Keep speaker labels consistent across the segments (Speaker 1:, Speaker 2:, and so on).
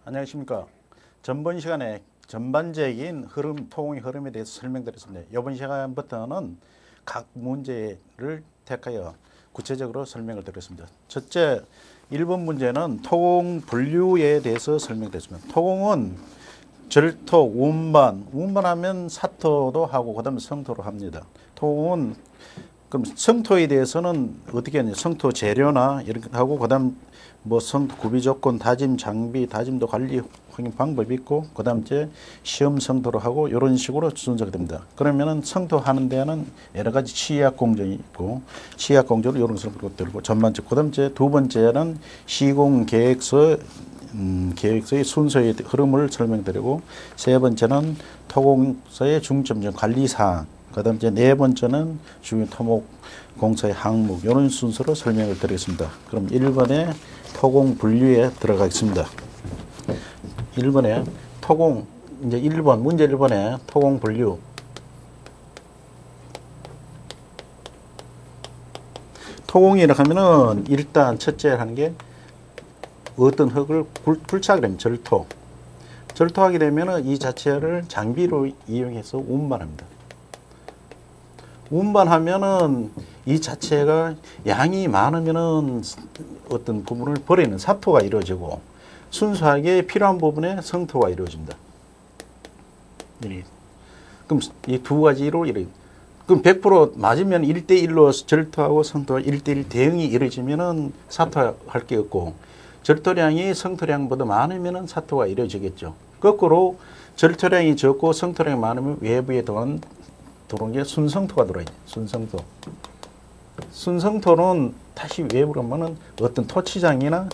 Speaker 1: 안녕하십니까. 전번 시간에 전반적인 흐름, 토공의 흐름에 대해서 설명드렸습니다. 이번 시간부터는 각 문제를 택하여 구체적으로 설명을 드렸습니다. 첫째, 1번 문제는 토공 분류에 대해서 설명드렸습니다. 토공은 절토, 운반, 운반하면 사토도 하고 그 다음에 성토로 합니다. 토공은 그럼 성토에 대해서는 어떻게 하냐? 성토 재료나 이렇게 하고 그다음 뭐 성토 구비 조건, 다짐 장비, 다짐도 관리 확인 방법이 있고 그다음 이제 시험 성토로 하고 이런 식으로 순서가 됩니다. 그러면은 성토하는 데는 여러 가지 취약 공정이 있고 취약 공정을 이런 식으로 들고 전반적 그다음 이제 두 번째는 시공 계획서 계획서의 순서의 흐름을 설명드리고 세 번째는 토공서의 중점적 관리 사항 그 다음 이제 네 번째는 중요 토목 공사의 항목 이런 순서로 설명을 드리겠습니다. 그럼 1번에 토공 분류에 들어가겠습니다. 1번에 토공 이제 1번 문제 1번에 토공 분류 토공이라 하면은 일단 첫째 하는 게 어떤 흙을 불착을 하면 절토하게 되면은 이 자체를 장비로 이용해서 운반합니다. 운반하면은 이 자체가 양이 많으면은 어떤 부분을 버리는 사토가 이루어지고 순수하게 필요한 부분에 성토가 이루어집니다. 그럼 이 두 가지로 그럼 100% 맞으면 1대1로 절토하고 성토가 1대1 대응이 이루어지면은 사토할 게 없고 절토량이 성토량보다 많으면은 사토가 이루어지겠죠. 거꾸로 절토량이 적고 성토량이 많으면 외부에 들어오는 게 순성토가 들어있죠. 순성토는 다시 외부로 가면은 어떤 토치장에서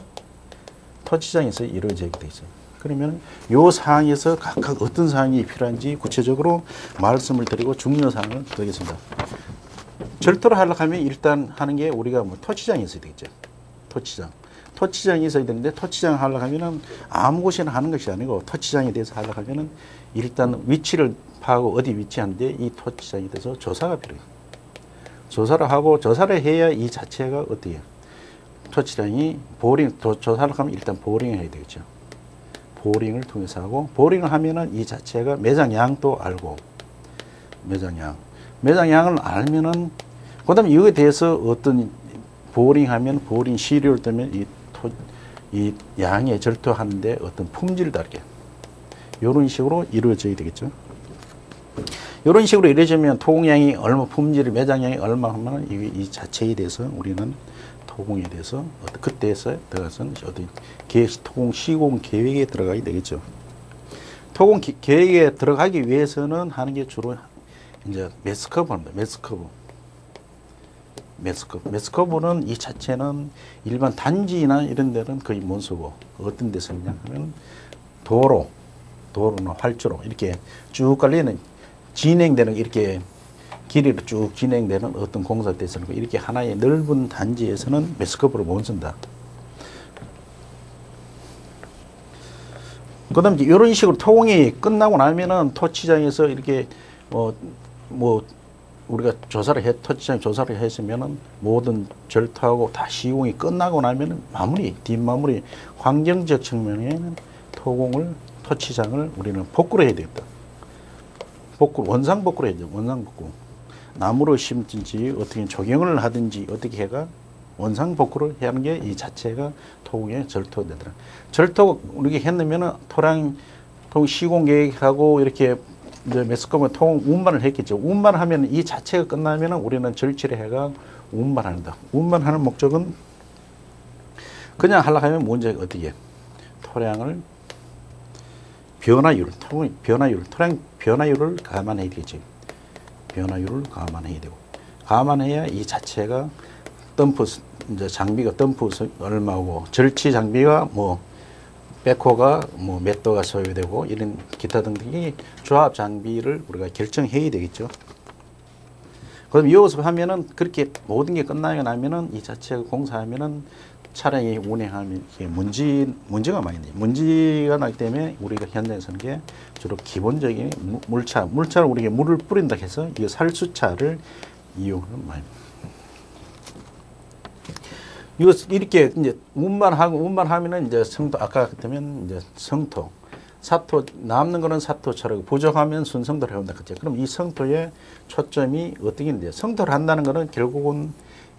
Speaker 1: 이루어지게 되어 있어요. 그러면 요 사항에서 각각 어떤 사항이 필요한지 구체적으로 말씀을 드리고 중요 사항을 드리겠습니다. 절토를 하려고 하면 일단 하는 게 우리가 뭐 토치장이 있어야 되겠죠. 토치장이 있어야 되는데 토치장 하려고 하면은 아무 곳이나 하는 것이 아니고 토치장에 대해서 하려고 하면은 일단 위치를 파악하고 어디 위치하는데 이 토치장에 대해서 조사가 필요해요. 조사를 하고 조사를 해야 이 자체가 어떻게 토치장이 조사를 하면 일단 보링을 해야 되겠죠. 보링을 통해서 하고 보링을 하면은 이 자체가 매장량도 알고 매장량을 알면은 그다음에 이거에 대해서 어떤 보링하면 보링 시료를 뜨면 이 양에 절토하는데 어떤 품질을 다르게 이런 식으로 이루어져야 되겠죠. 이런 식으로 이루어지면 토공량이 얼마, 품질이 매장량이 얼마 하면 이 자체에 대해서 우리는 토공에 대해서 그때에서 들어가서는 어떤 토공 시공 계획에 들어가게 되겠죠. 토공 계획에 들어가기 위해서는 하는 게 주로 이제 매스커브 합니다. 매스커브는 이 자체는 일반 단지나 이런 데는 거의 못 쓰고 어떤 데 쓰냐 하면 도로나 활주로 이렇게 쭉 깔리는 진행되는 이렇게 길이로 쭉 진행되는 어떤 공사 때 쓰는 거 이렇게 하나의 넓은 단지에서는 매스커브를 못 쓴다. 그 다음에 이런 식으로 토공이 끝나고 나면은 토치장에서 이렇게 우리가 토치장 조사를 했으면은 모든 절토하고 다 시공이 끝나고 나면은 뒷마무리, 환경적 측면에는 토치장을 우리는 복구를 해야 되겠다. 원상 복구를 해야 돼요. 원상 복구. 나무를 심든지 어떻게 조경을 하든지 어떻게 해가 원상 복구를 해야 하는 게 이 자체가 토공의 절토되더라. 절토 우리가 했으면은 토 시공 계획하고 이렇게 이제 매스컴은 토공 운반을 했겠죠. 운반하면 이 자체가 끝나면은 우리는 절치를 해가 운반한다. 운반하는 목적은 그냥 하려고 하면 문제가 어떻게 토량 변화율을 감안해야 되겠지. 변화율을 감안해야 되고 감안해야 이 자체가 이제 장비가 덤프 얼마고 절치 장비가 백호가 몇 도가 소요되고 이런 기타 등등이 조합 장비를 우리가 결정해야 되겠죠. 그럼 여기서 하면은 그렇게 모든 게 끝나고 나면은 이 자체가 공사하면은 차량이 운행하면 문제가 많이 나요. 문제가 나기 때문에 우리가 현장에서는 게 주로 기본적인 물차를 우리가 물을 뿌린다 해서 이 살수차를 이용하는 말입니다. 이거 이렇게 이제 운반하면은 이제 성토 아까 같으면 이제 성토, 사토 남는 거는 사토처럼 부족하면 순성토를 해온다 그죠? 그럼 이 성토의 초점이 어떻게 있는데 성토를 한다는 거는 결국은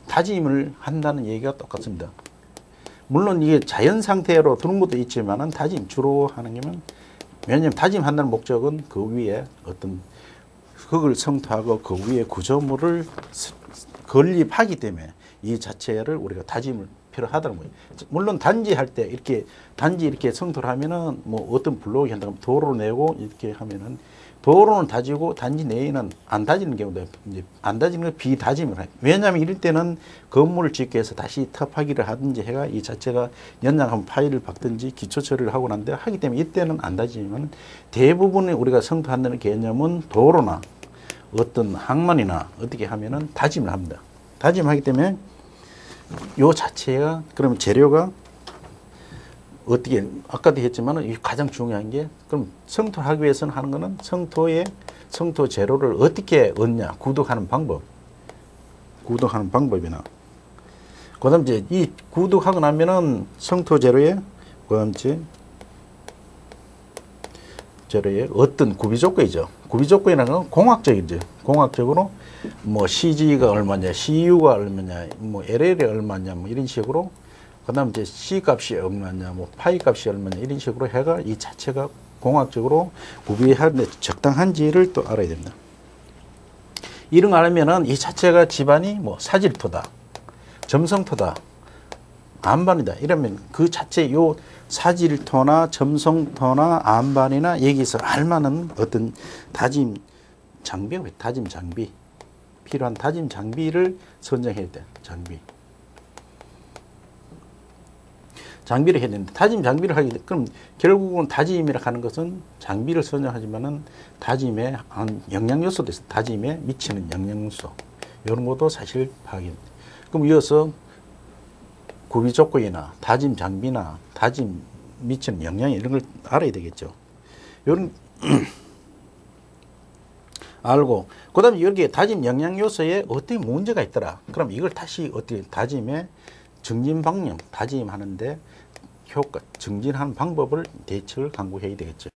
Speaker 1: 다짐을 한다는 얘기가 똑같습니다. 물론 이게 자연 상태로 두는 것도 있지만은 다짐 주로 하는 게면 왜냐하면 다짐한다는 목적은 그 위에 어떤 흙을 성토하고 그 위에 구조물을 건립하기 때문에 이 자체를 우리가 다짐을 필요하다는 거예요. 물론 단지 할 때 이렇게 단지 이렇게 성토를 하면은 뭐 어떤 블록이 한다면 도로 내고 이렇게 하면은 도로는 다지고 단지 내에는 안 다지는 경우도 이제 안 다지는 걸 비다짐을 해요. 왜냐하면 이럴 때는 건물을 짓기 위해서 다시 터파기를 하든지 해가 이 자체가 연장하면 파일을 박든지 기초 처리를 하고 난데 하기 때문에 이때는 안 다지면 대부분의 우리가 성토한다는 개념은 도로나 어떤 항만이나 어떻게 하면은 다짐을 합니다. 다짐하기 때문에 요 자체가 그러면 재료가 어떻게 아까도 했지만은 이 가장 중요한 게 그럼 성토하기 위해서는 하는 거는 성토 재료를 어떻게 얻냐 구독하는 방법이나 그다음 이제 이 구독하고 나면은 성토 재료에 그다음 재료에 어떤 구비 조건이죠. 구비 조건이라는 건 공학적이죠. 공학적으로 뭐 CG가 얼마냐, CU가 얼마냐, 뭐 LL이 얼마냐, 뭐 이런 식으로 그다음 이제 C 값이 얼마냐, 뭐 파이 값이 얼마냐 이런 식으로 해가 이 자체가 공학적으로 구비하는데 적당한지를 또 알아야 됩니다. 이런 거 알면은 이 자체가 집안이 뭐 사질토다, 점성토다, 안반이다 이러면 그 자체 요 사질토나 점성토나 안반이나 여기서 알만한 어떤 다짐 장비 필요한 다짐 장비를 선정해야 돼. 장비를 해야 되는데 다짐 장비를 하게 돼. 그럼 결국은 다짐이라 하는 것은 장비를 선정하지만은 다짐에 한 영양 요소도 있어. 다짐에 미치는 영양 요소 이런 것도 사실 파악입니다. 그럼 이어서 구비 조건이나 다짐 장비나 다짐 미치는 영향 이런 걸 알아야 되겠죠. 이런 알고 그다음에 여기에 다짐 영양 요소에 어떻게 문제가 있더라. 그럼 이걸 다시 어떻게 다짐의 증진 방향 다짐하는데 효과 증진하는 방법을 대책을 강구해야 되겠죠.